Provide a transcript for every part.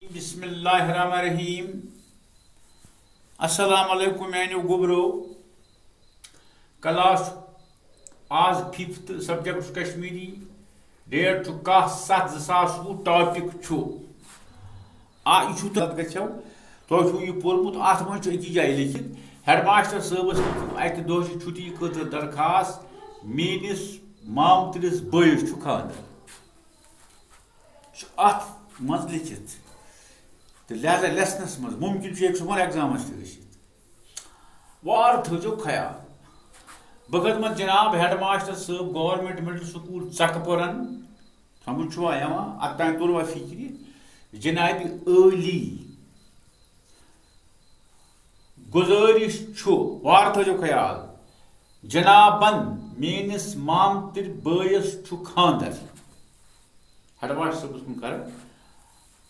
बिस्मिल्लाहिर्रहमानिर्रहीम। अस्सलाम वालेकुम मैंने गुबरो क्लास आज 5th सब्जेक्ट कश्मीरी डेट छु 7/7/2020 टॉपिक छु यह गो तुम यह पोर्मुत अत मे अकी जाए लिखित हेडमास्टर साहबस अक दह छुट्टी खतर दरखास्त मेनिस मामतरिस बयस छु खानदर अत मज लिखित तो लिहाजा लेसनस मज मुमकिन सुन एग्जामस वार थो ख्याल बह खदमत जनाब हेडमास्टर साहब गवर्नमेंट मिडल स्कूल चकपुरन समझ अत्तान तुरवा फिक्र जनाब अली गुजारिश वार थो ख्याल जनाबन मेनिस मामतर बयस खानदर हेडमास्टर साहब कर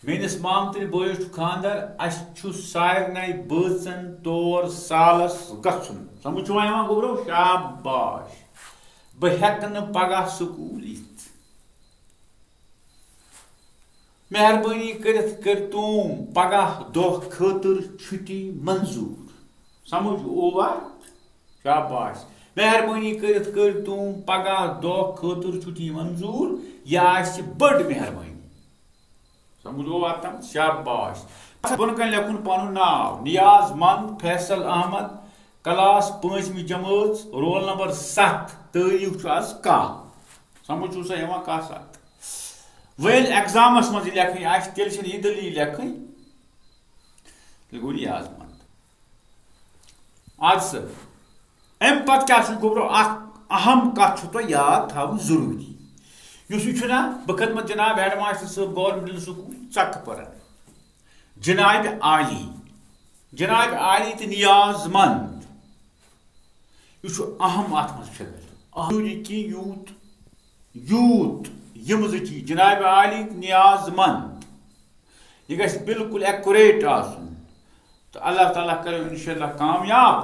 मेनिस मामतर बयस खानदर अच्छु सारन बचन तौर सालस गुन समझ गोबरो शाबाश बह हेक पगह स्कूल यिथ मेहरबानी कर तुम पगह दह खतर छुट्टी मंजूर समझ ओवर शाबाश मेहरबानी कर तुम पगह दह खतर छुट्टी मंजूर यह बड़ मेहरबानी समझो तम शाबाश बन कन लेखुन पन नाव नियाजमंद फैसल अहमद क्लास 5वीं जमात रोल नंबर 7 तारीख आज कह समझ सा कह 7 वेल एग्जामस मज लेखन तेल यह दलील लेखन गो नियाजमंद आज अम पे क्या गोबरो अहम कथ तो याद थवन जरूरी ना बह खदमत जनाब हेडमास्टर साहब गवर्नमेंट मिडल स्कूल चकपुरन जनाब आली तो नियाजमंद यह अहम अत मज कि यूत यूत यम चीज जनाब आली नियाजमंद यह बिल्कुल एक्यूरेट तो अल्लाह ताला करो इंशाअल्लाह कामयाब।